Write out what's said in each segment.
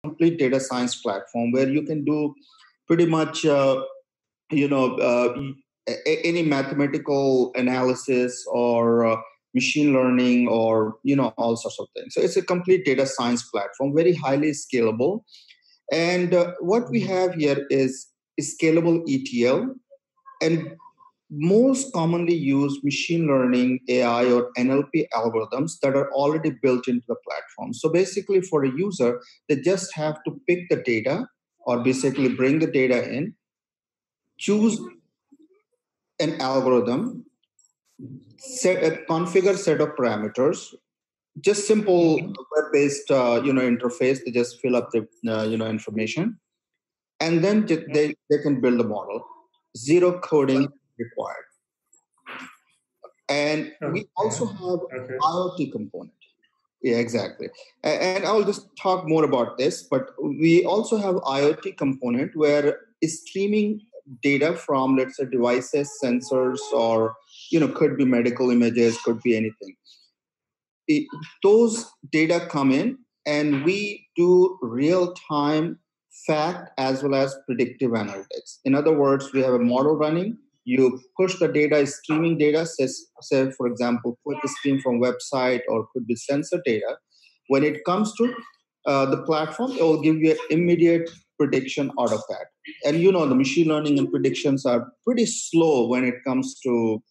complete data science platform where you can do pretty much, any mathematical analysis or machine learning or, all sorts of things. So it's a complete data science platform, very highly scalable. And what we have here is scalable ETL and most commonly used machine learning, AI, or NLP algorithms that are already built into the platform. So basically, for a user, they just have to pick the data or basically bring the data in, choose an algorithm, configure set of parameters, just simple web-based interface. They just fill up the information, and then they can build a model. Zero coding required. And we also have IoT component. Yeah, exactly. And I'll just talk more about this, but we also have IoT component where streaming data from, let's say, devices, sensors, or, could be medical images, could be anything. Those data come in and we do real-time fact as well as predictive analytics. In other words, we have a model running. You push the data, streaming data, say for example, click a stream from website or could be sensor data. When it comes to the platform, it will give you an immediate prediction out of that. And the machine learning and predictions are pretty slow when it comes to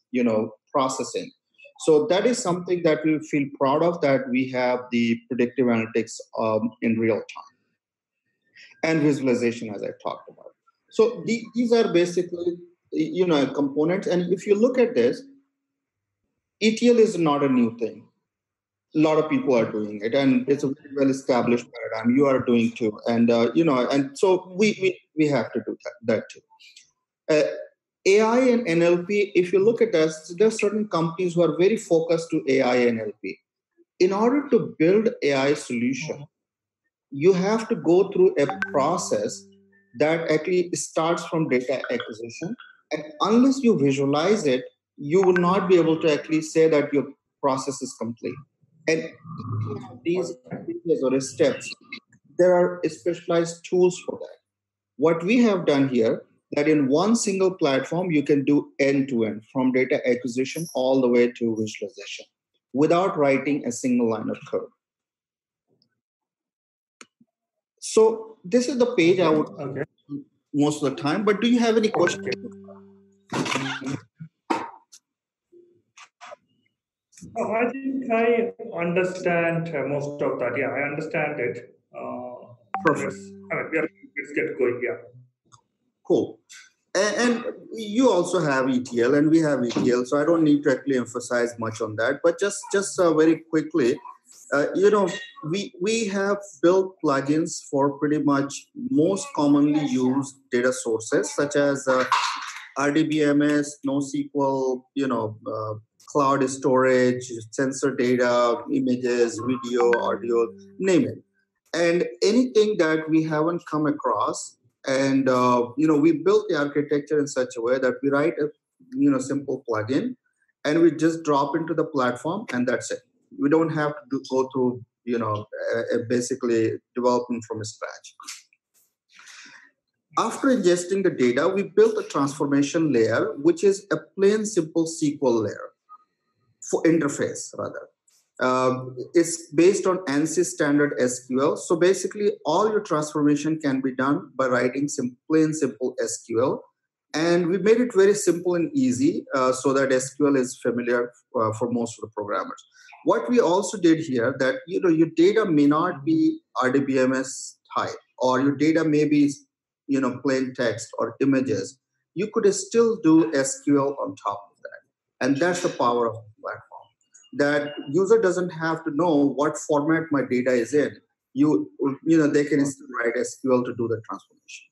processing. So that is something that we feel proud of, that we have the predictive analytics in real time and visualization, as I talked about. So these are basically components. And if you look at this, ETL is not a new thing. A lot of people are doing it, and it's a very well-established paradigm. You are doing too, and and so we have to do that too. AI and NLP, if you look at this, there are certain companies who are very focused to AI and NLP. In order to build AI solution, you have to go through a process that actually starts from data acquisition. And unless you visualize it, you will not be able to actually say that your process is complete. And these areas or steps, there are specialized tools for that. What we have done here, that in one single platform, you can do end-to-end from data acquisition all the way to visualization without writing a single line of code. So this is the page I would most of the time, but do you have any questions? I think I understand most of that. Yeah, I understand it. Perfect. Let's get going. Yeah. Cool. And you also have ETL, and we have ETL, so I don't need to actually emphasize much on that. But just very quickly, we have built plugins for pretty much most commonly used data sources, such as RDBMS, NoSQL, cloud storage, sensor data, images, video, audio, name it. And anything that we haven't come across, and we built the architecture in such a way that we write a simple plugin, and we just drop into the platform, and that's it. We don't have to go through basically development from scratch. After ingesting the data, we built a transformation layer, which is a plain simple SQL layer for interface rather. It's based on ANSI standard SQL. So basically, all your transformation can be done by writing plain simple SQL. And we made it very simple and easy so that SQL is familiar for most of the programmers. What we also did here, that your data may not be RDBMS type, or your data may be plain text or images. You could still do SQL on top of that. And that's the power of the platform. That user doesn't have to know what format my data is in. They can still write SQL to do the transformation.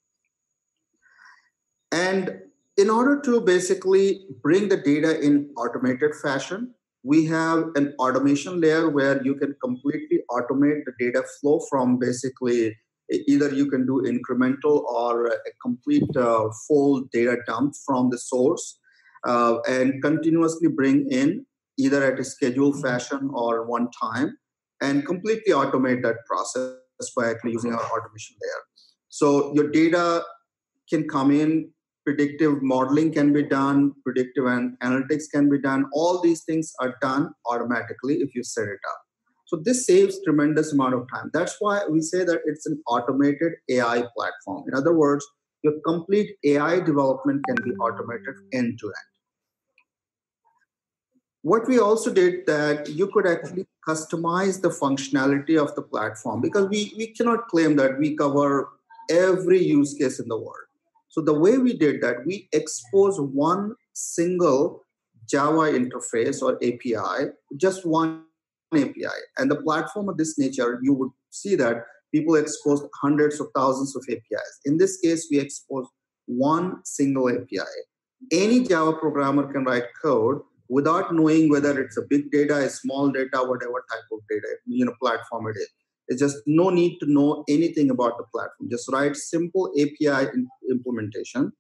And in order to basically bring the data in automated fashion, we have an automation layer where you can completely automate the data flow from basically either you can do incremental or a complete full data dump from the source and continuously bring in either at a scheduled fashion or one time and completely automate that process. by actually using our automation layer. So your data can come in, predictive modeling can be done, predictive analytics can be done. All these things are done automatically if you set it up. So this saves tremendous amount of time. That's why we say that it's an automated AI platform. In other words, your complete AI development can be automated end to end. What we also did that you could actually customize the functionality of the platform, because we cannot claim that we cover every use case in the world. So the way we did that, we expose one single Java interface or API, just one API. And the platform of this nature, you would see that people expose hundreds of thousands of APIs. In this case, we expose one single API. Any Java programmer can write code without knowing whether it's a big data, a small data, whatever type of data, platform it is. It's just no need to know anything about the platform. Just write simple API implementation,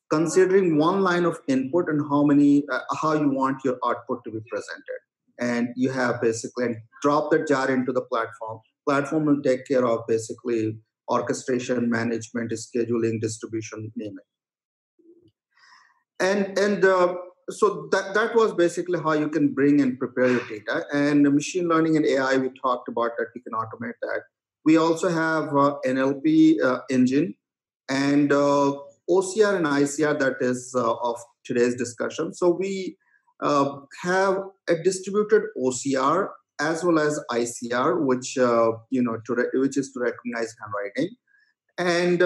considering one line of input and how you want your output to be presented. And you have basically, and drop that jar into the platform. Platform will take care of basically orchestration, management, scheduling, distribution, name it. So that was basically how you can bring and prepare your data. And machine learning and AI, we talked about that, we can automate that. We also have NLP engine and OCR and ICR, that is of today's discussion. So we have a distributed OCR as well as ICR, which which is to recognize handwriting. And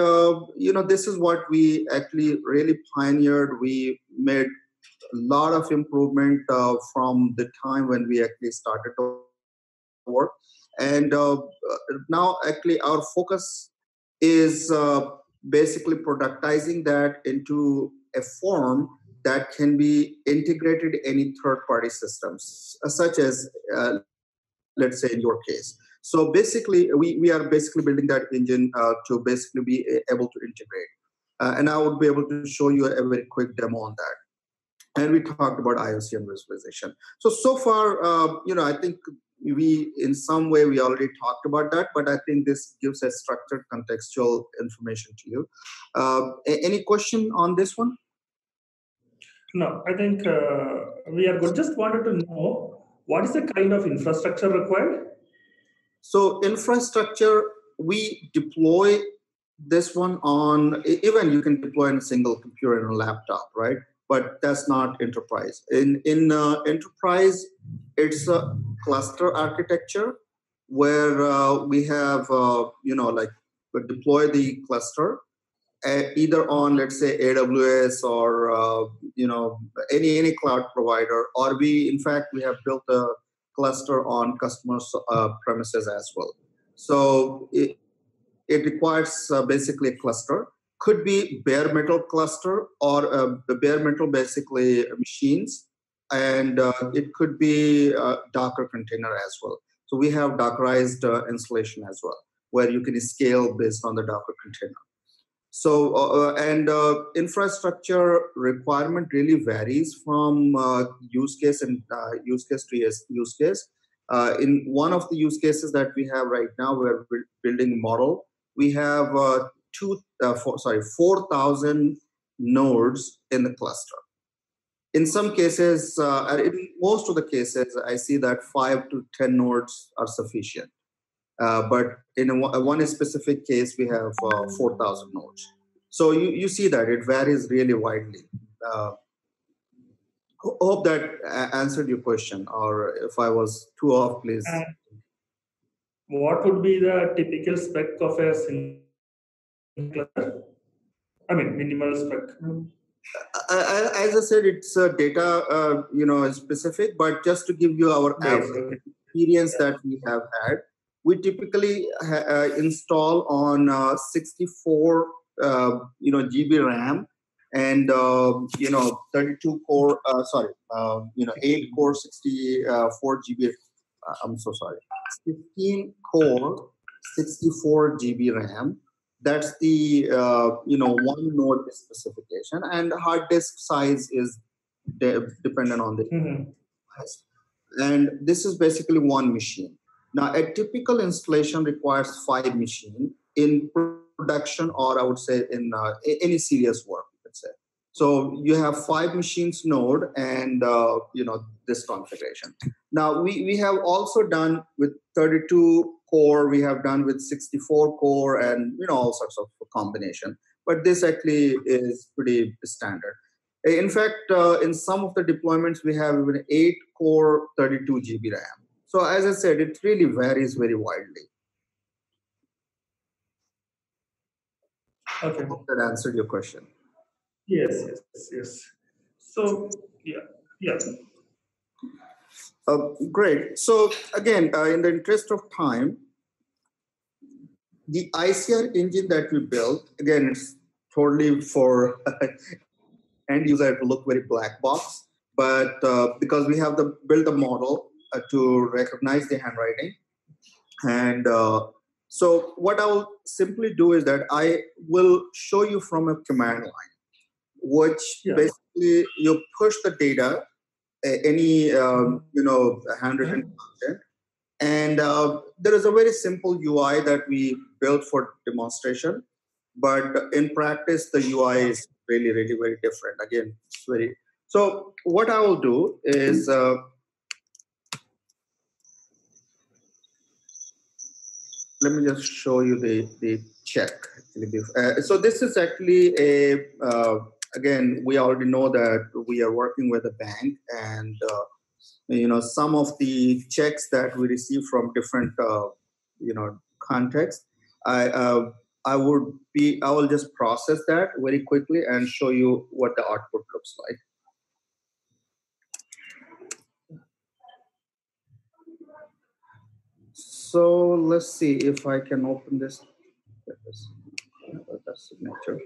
this is what we actually really pioneered. We made a lot of improvement from the time when we actually started to work. And now actually our focus is basically productizing that into a form that can be integrated in any third-party systems, such as, let's say in your case. So basically, we are basically building that engine to basically be able to integrate. And I would be able to show you a very quick demo on that. And we talked about IOC and visualization. So far, I think in some way, we already talked about that, but I think this gives a structured contextual information to you. Any question on this one? No, I think we are good. Just wanted to know, what is the kind of infrastructure required? So infrastructure, we deploy this one on, even you can deploy on a single computer and a laptop, right? But that's not enterprise. In enterprise, it's a cluster architecture where we have, we deploy the cluster either on, let's say, AWS or, any cloud provider, or in fact, we have built a cluster on customers' premises as well. So it requires basically a cluster. Could be bare metal cluster or the bare metal basically machines, and it could be a Docker container as well. So we have Dockerized installation as well, where you can scale based on the Docker container. So infrastructure requirement really varies from use case and use case to use case. In one of the use cases that we have right now, we're building a model. We have 4,000 nodes in the cluster. In some cases, in most of the cases, I see that 5 to 10 nodes are sufficient. But in one specific case, we have 4,000 nodes. So you see that it varies really widely. Hope that answered your question, or if I was too off, please. What would be the typical spec of a single cluster? I mean, minimal spec. As I said, it's data, specific. But just to give you our average experience that we have had, we typically install on 64, GB RAM and 32 core. 8 core, 64 GB. I'm so sorry. 15 core, 64 GB RAM. That's the one node specification, and hard disk size is dependent on the size. And this is basically one machine. Now, a typical installation requires 5 machines in production, or I would say in any serious work, let's say. So you have 5 machines node and this configuration. Now we have also done with 32 core, we have done with 64 core, and all sorts of combination. But this actually is pretty standard. In fact, in some of the deployments, we have even 8 core, 32 GB RAM. So as I said, it really varies very widely. Okay. I hope that answered your question. Yes. So yeah. Great. So again, in the interest of time, the ICR engine that we built, again, it's totally for end user to look very black box, but because we have build a model to recognize the handwriting. And so what I will simply do is that I will show you from a command line, which basically you push the data, any handwritten content. And there is a very simple UI that we built for demonstration, but in practice, the UI is really, really very different. Again, it's very. So what I will do is let me just show you the check. So this is actually a again, we already know that we are working with a bank, and some of the checks that we receive from different contexts, I will just process that very quickly and show you what the output looks like. So let's see if I can open this signature.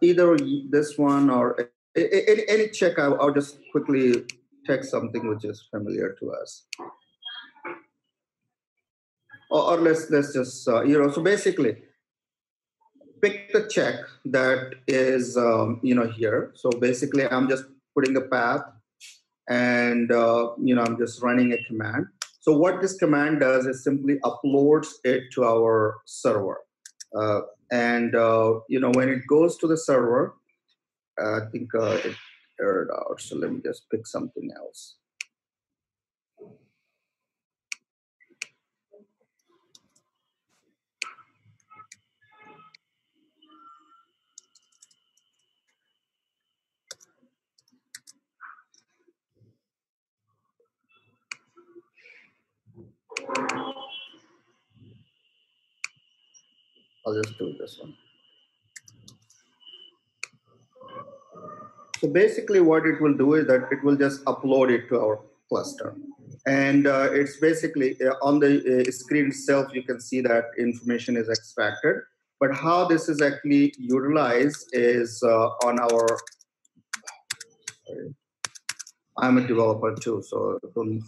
Either this one or any check, I'll just quickly text something which is familiar to us. Or let's just, so basically, pick the check that is, here. So basically, I'm just putting the path, and, I'm just running a command. So what this command does is simply uploads it to our server. And when it goes to the server, I think it errored out. So let me just pick something else. I'll just do this one. So basically what it will do is that it will just upload it to our cluster. And it's basically on the screen itself, you can see that information is extracted. But how this is actually utilized is on our, sorry, I'm a developer too, so don't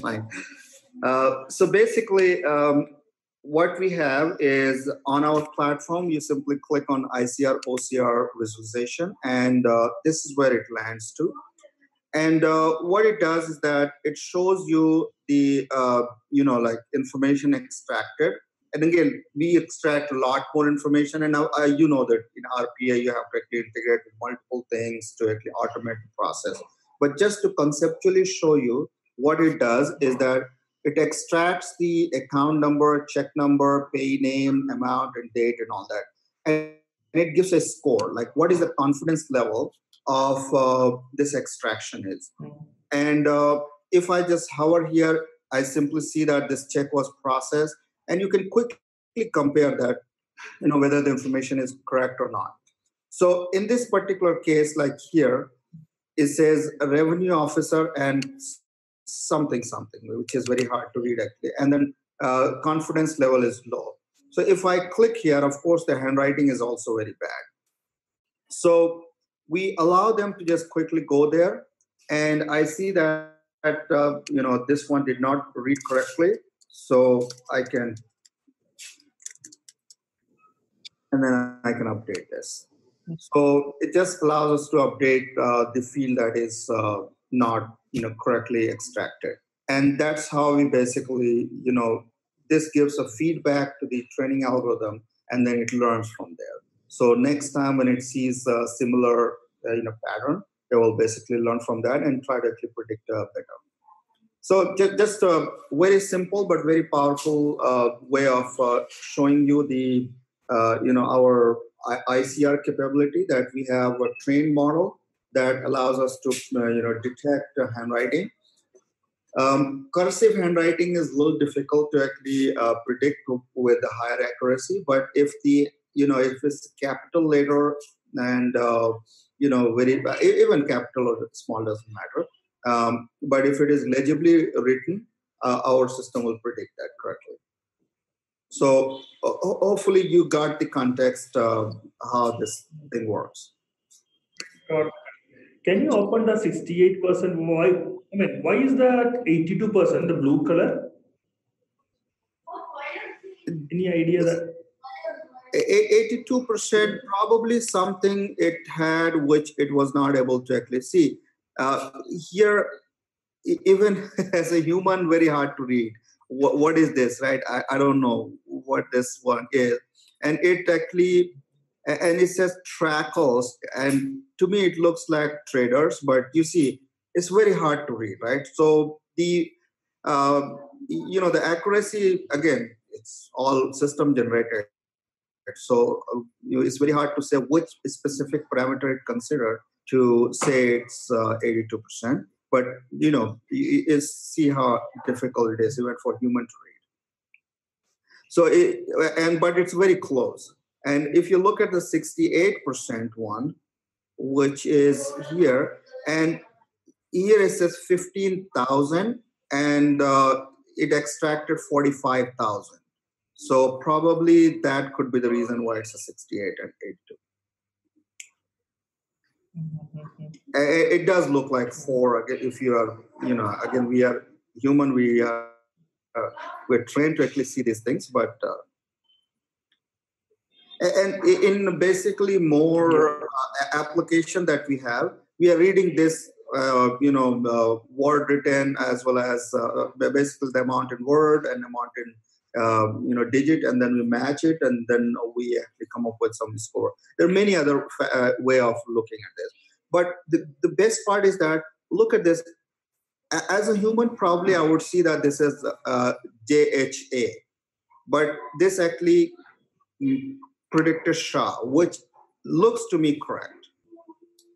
mind. So basically, what we have is on our platform, you simply click on ICR OCR visualization, and this is where it lands to. And what it does is that it shows you the, information extracted. And again, we extract a lot more information. And now you know that in RPA, you have to actually integrate with multiple things to actually automate the process. But just to conceptually show you, what it does is that it extracts the account number, check number, pay name, amount, and date, and all that. And it gives a score, like what is the confidence level of this extraction is. And if I just hover here, I simply see that this check was processed, and you can quickly compare that, whether the information is correct or not. So in this particular case, like here, it says a revenue officer and something, which is very hard to read actually. And then confidence level is low. So if I click here, of course, the handwriting is also very bad. So we allow them to just quickly go there. And I see that, this one did not read correctly. So I can, and then I can update this. So it just allows us to update the field that is, not correctly extracted. And that's how we basically, this gives a feedback to the training algorithm, and then it learns from there. So next time when it sees a similar pattern, it will basically learn from that and try to actually predict better. So just a very simple but very powerful way of showing you the our ICR capability, that we have a trained model that allows us to detect handwriting. Cursive handwriting is a little difficult to actually predict with a higher accuracy, but if if it's capital letter and very even capital or small doesn't matter. But if it is legibly written, our system will predict that correctly. So hopefully you got the context how this thing works. Can you open the 68%? Why? I mean, why is that 82% the blue color? Any idea that? 82% probably something it had which it was not able to actually see. Here, even as a human, very hard to read. What is this, right? I don't know what this one is. And it actually, and it says Trackles, and to me it looks like traders, but you see, it's very hard to read, right? So the the accuracy, again, it's all system generated. So it's very hard to say which specific parameter it considered to say it's 82%. But see how difficult it is even for human to read. So but it's very close. And if you look at the 68% one, which is here, and here it says 15,000, and it extracted 45,000. So probably that could be the reason why it's a 68 and 82. It does look like 4. If you are, again, we are human, we're trained to actually see these things, but and in basically more application that we have, we are reading this, word written as well as basically the amount in word and amount in digit, and then we match it, and then we actually come up with some score. There are many other way of looking at this, but the best part is that look at this. As a human, probably I would see that this is JHA, but this actually predicted Shah, which looks to me correct.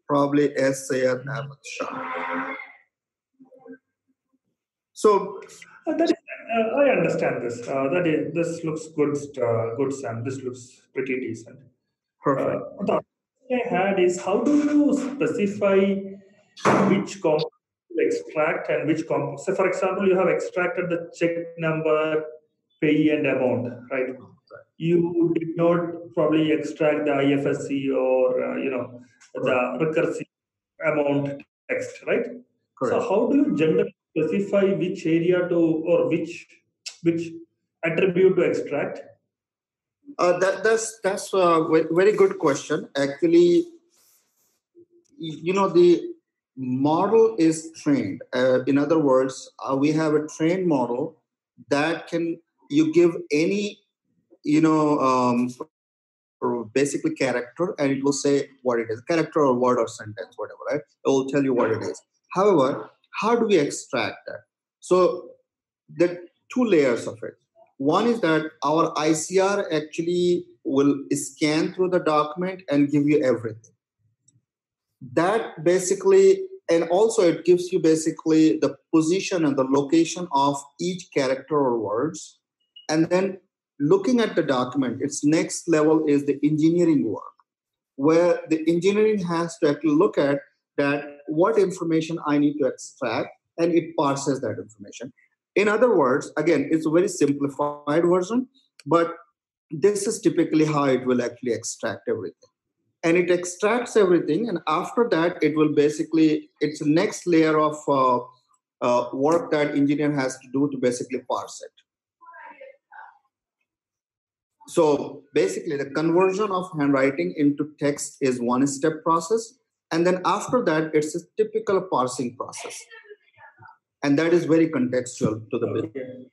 Probably S. Syed Ahmed Shah. So I understand this. This looks good. Good, Sam. This looks pretty decent. Perfect. The other thing I had is, how do you specify which component to extract and which component? So, for example, you have extracted the check number, pay, and amount, right? You did not probably extract the IFSC or the recursive amount text, right? Correct. So how do you generally specify which area to, or which attribute to extract? That's a very good question. Actually, the model is trained. In other words, we have a trained model that you give any or basically character, and it will say what it is, character or word or sentence, whatever, right? It will tell you what it is. However, how do we extract that? So there are 2 layers of it. One is that our ICR actually will scan through the document and give you everything. That basically, and also it gives you basically the position and the location of each character or words. And then looking at the document, its next level is the engineering work, where the engineering has to actually look at that what information I need to extract, and it parses that information. In other words, again, it's a very simplified version, but this is typically how it will actually extract everything. And it extracts everything, and after that, it will basically, it's the next layer of work that engineer has to do to basically parse it. So basically, the conversion of handwriting into text is one-step process. And then after that, it's a typical parsing process. And that is very contextual to the business.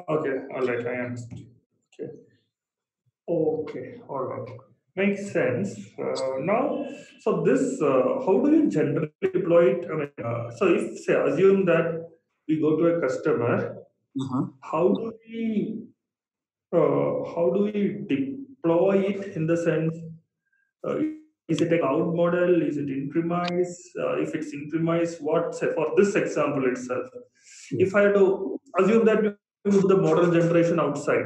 Okay, all right, I understand. Okay, all right. Makes sense. Now, so this, how do you generally deploy it? I mean, so if, say, assume that we go to a customer, Uh-huh. how how do we deploy it in the sense, uh, is it a cloud model? Is it in-premise? If it's in-premise, what, say, for this example itself, if I had to assume that you do the model generation outside,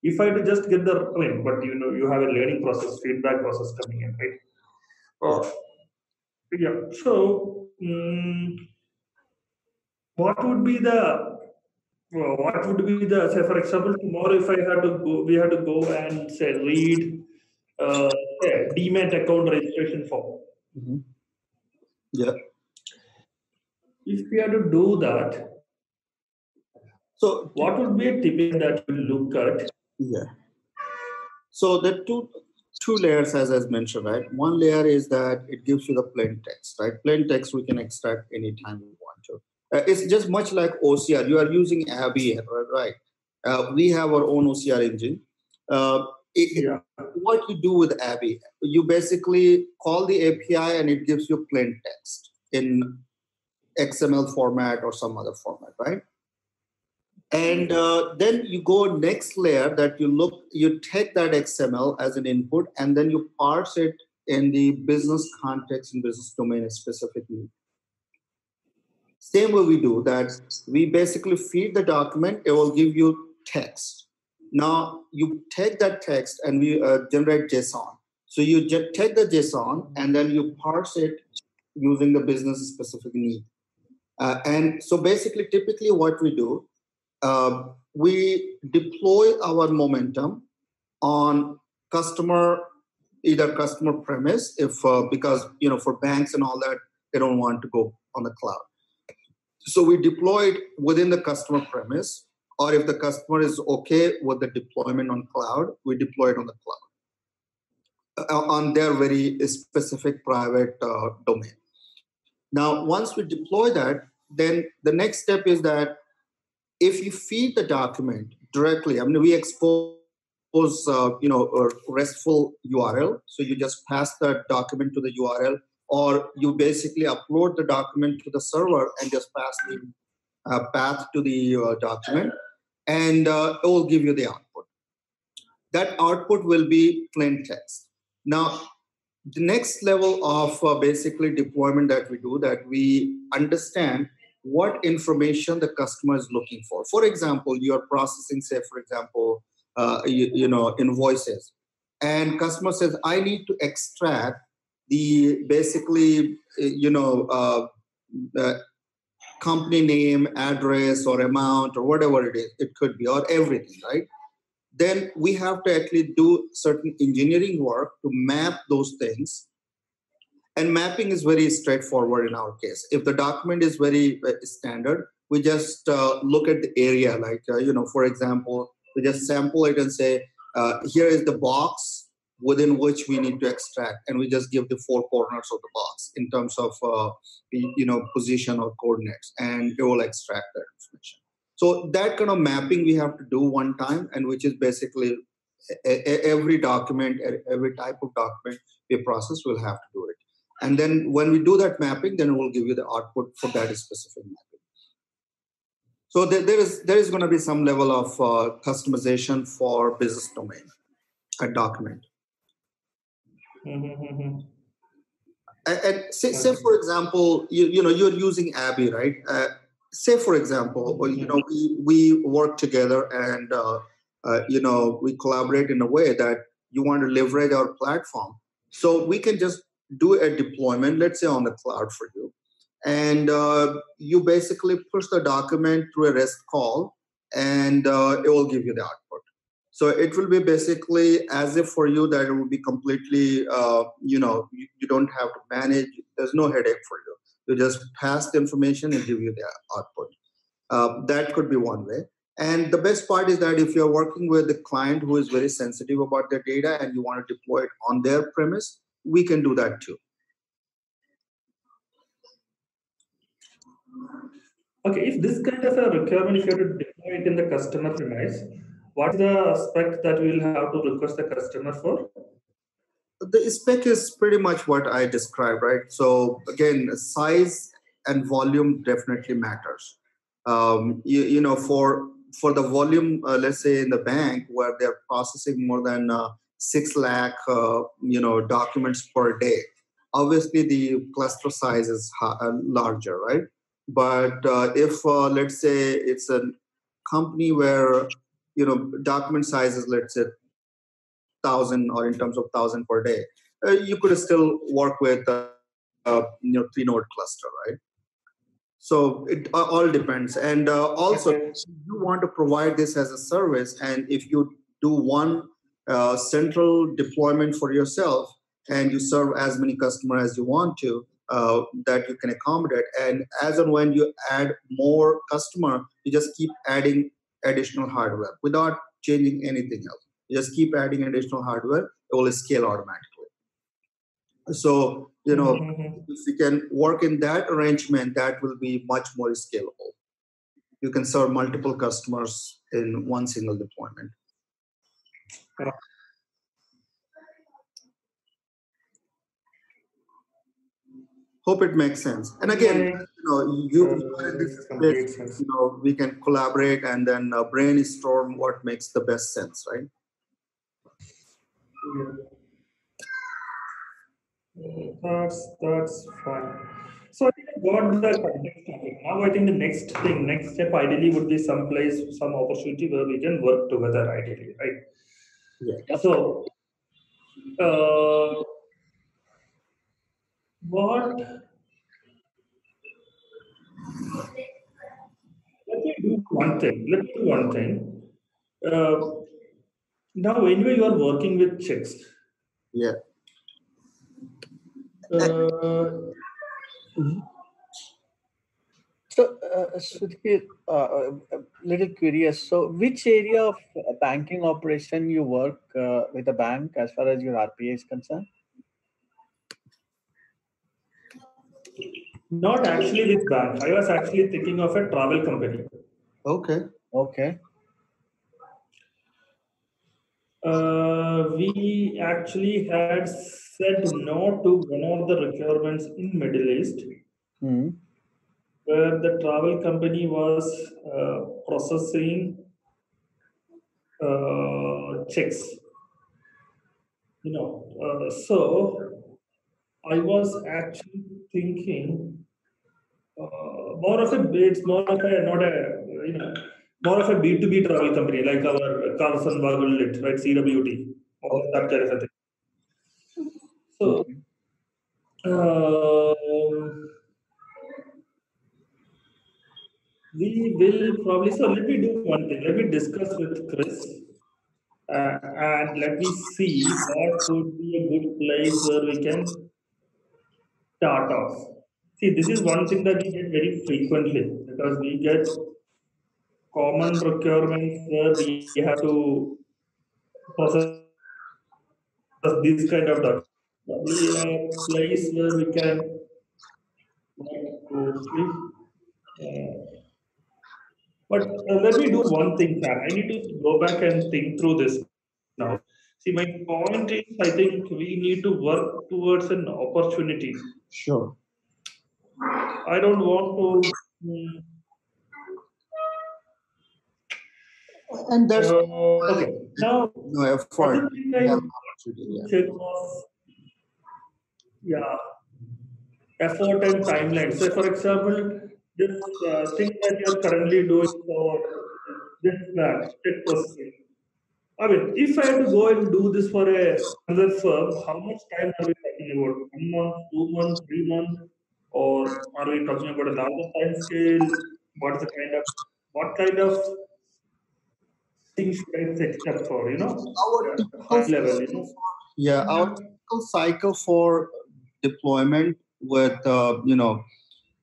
if I had to just get the, I mean, but you have a learning process, feedback process coming in, right? Yeah. So, what would be the, what would be the, say, for example, tomorrow if I had to go, we had to go and say read say, demat account registration form. Mm-hmm. Yeah. If we had to do that, so what would be a tip that you look at? Yeah. So the two layers, as I mentioned, right? One layer is that it gives you the plain text, right? Plain text we can extract anytime we want to. It's just much like OCR. You are using Abby, right? We have our own OCR engine. What you do with Abby, you basically call the API and it gives you plain text in XML format or some other format, right? And then you go next layer that you take that XML as an input and then you parse it in the business context and business domain specifically. Same way we do that, we basically feed the document, it will give you text. Now you take that text and we generate JSON. So you just take the JSON and then you parse it using the business specific need. And so basically, typically what we do, we deploy our momentum on either customer premise, if because for banks and all that, they don't want to go on the cloud. So we deploy it within the customer premise, or if the customer is okay with the deployment on cloud, we deploy it on the cloud on their very specific private domain. Now, once we deploy that, then the next step is that if you feed the document directly, I mean, we expose, a RESTful URL. So you just pass the document to the URL, or you basically upload the document to the server and just pass the path to the document, and it will give you the output. That output will be plain text. Now, the next level of basically deployment that we do, that we understand what information the customer is looking for. For example, you are processing, say, for example, invoices, and customer says, I need to extract the basically, company name, address, or amount, or whatever it is. It could be, or everything, right? Then we have to actually do certain engineering work to map those things. And mapping is very straightforward in our case. If the document is very standard, we just look at the area. Like, for example, we just sample it and say, here is the box within which we need to extract. And we just give the four corners of the box in terms of, position or coordinates, and it will extract that information. So that kind of mapping we have to do one time, and which is basically every document, every type of document we process, will have to do it. And then when we do that mapping, then it will give you the output for that specific mapping. So there is going to be some level of customization for business domain, a document. Mm-hmm. And say for example, you're using Abby, right? Say for example, we work together and we collaborate in a way that you want to leverage our platform. So we can just do a deployment, let's say on the cloud for you, and you basically push the document through a REST call, and it will give you the output. So it will be basically as if for you that it will be completely, you don't have to manage. There's no headache for you. You just pass the information and give you the output. That could be one way. And the best part is that if you're working with a client who is very sensitive about their data and you want to deploy it on their premise, we can do that too. Okay, if this kind of a requirement, if you have to deploy it in the customer premise, what is the spec that we will have to request the customer for? The spec is pretty much what I described, right? So again, size and volume definitely matters. You know, for the volume, let's say in the bank where they're processing more than 6 lakh, documents per day, obviously the cluster size is larger, right? But if let's say it's a company where document size is, let's say, 1,000 or in terms of 1,000 per day, you could still work with 3-node cluster, right? So it all depends. And also, you want to provide this as a service, and if you do one central deployment for yourself and you serve as many customers as you want to, that you can accommodate, and as and when you add more customer, you just keep adding additional hardware without changing anything else. You just keep adding additional hardware, it will scale automatically. So, if you can work in that arrangement, that will be much more scalable. You can serve multiple customers in one single deployment. Hope it makes sense. And again, you in this space, we can collaborate and then brainstorm what makes the best sense, right? Yeah. That's fine. So I think I got the context of it. Now I think the next step ideally would be some opportunity where we can work together ideally, right? Yeah. So what let me do one thing. Now anyway you are working with checks. Yeah. So, Sudhir, a little curious. So, which area of banking operation you work with a bank as far as your RPA is concerned? Not actually with bank. I was actually thinking of a travel company. Okay. We actually had said no to one of the requirements in Middle East, where the travel company was processing checks. So I was actually thinking more of a B2B travel company like our Carlson Wagon right? CWT, that kind of a thing. So, we will probably. So let me do one thing. Let me discuss with Chris, and let me see what would be a good place where we can start off. See, this is one thing that we get very frequently because we get common requirements where we have to process this kind of documents. Probably a place where we can work closely. But let me do one thing, Sam. I need to go back and think through this now. See, my point is, I think we need to work towards an opportunity. Sure. I don't want to. And there's okay. Now, no effort. Check was, effort and timeline. So, for example, this thing that you're currently doing for this check processing. I mean, if I had to go and do this for another firm, how much time are we talking about? 1 month, 2 months, 3 months, or are we talking about a larger time scale? What kind of things should I set up for? Our high level. Our typical cycle for deployment with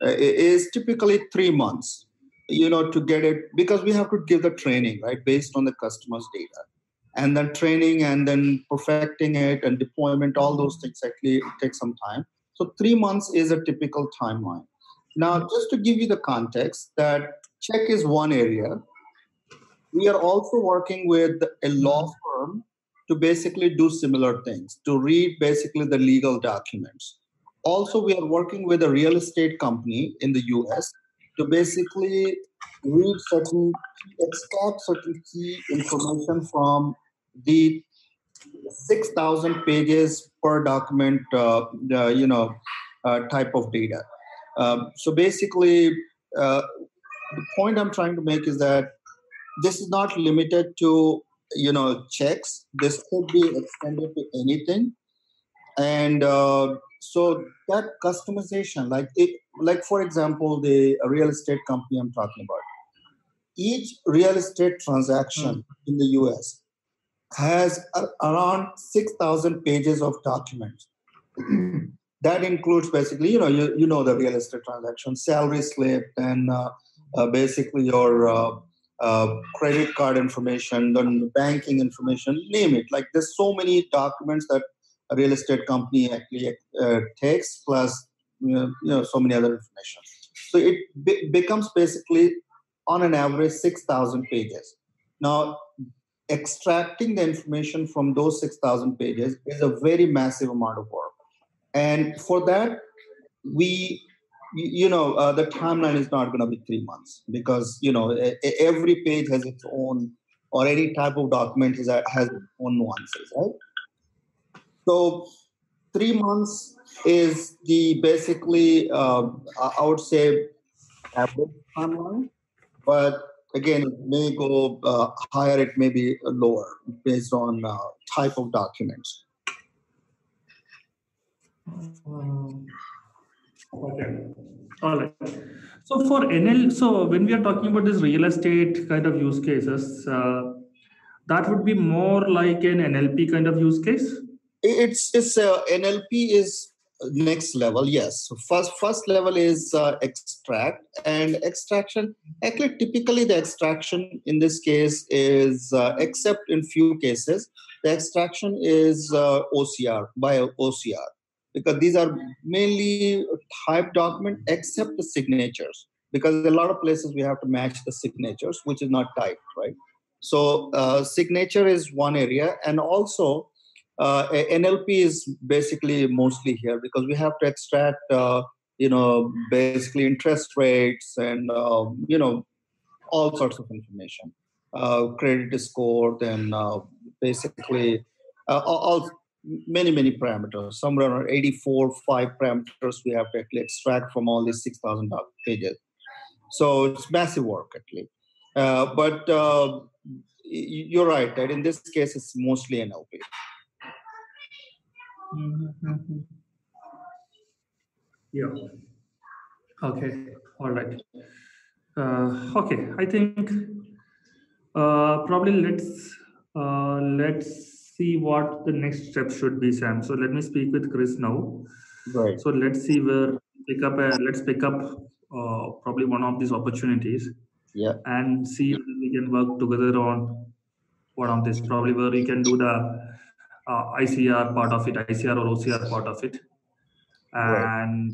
is typically 3 months. To get it, because we have to give the training, right, based on the customer's data. and then training and then perfecting it and deployment, all those things actually take some time. So 3 months is a typical timeline. Now, just to give you the context that check is one area, we are also working with a law firm to basically do similar things, to read basically the legal documents. Also, we are working with a real estate company in the US to basically read extract certain key information from the 6,000 pages per document, type of data. So basically, the point I'm trying to make is that this is not limited to checks. This could be extended to anything, and so that customization, like for example, the real estate company I'm talking about, each real estate transaction in the US has around 6,000 pages of documents. That includes basically, you know the real estate transaction, salary slip, and basically your credit card information, then banking information, name it. Like there's so many documents that a real estate company actually takes, plus so many other information. So it becomes basically on an average 6,000 pages. Now, extracting the information from those 6,000 pages is a very massive amount of work. And for that, the timeline is not going to be 3 months, because every page has its own, or any type of document has its own nuances, right? So 3 months is the basically I would say average timeline, but again, it may go higher, it may be lower based on type of documents. Okay. All right. So for NL, so when we are talking about this real estate kind of use cases, that would be more like an NLP kind of use case. It's NLP is next level. Yes. So first level is extract, and extraction. Actually, typically the extraction in this case is, except in few cases, the extraction is OCR, by OCR, because these are mainly typed document except the signatures, because a lot of places we have to match the signatures, which is not typed, right? So signature is one area, and also NLP is basically mostly here, because we have to extract, basically interest rates and, all sorts of information, credit score, then basically all many parameters, somewhere around 5 parameters we have to actually extract from all these 6,000 pages. So it's massive work actually. But you're right that in this case it's mostly NLP. Mm-hmm. Yeah. Okay. All right. Okay. I think probably let's see what the next step should be, Sam. So let me speak with Chris now. Right. So let's see where let's pick up probably one of these opportunities. Yeah. And see if we can work together on one of this. Probably where we can do the ICR part of it, ICR or OCR part of it, and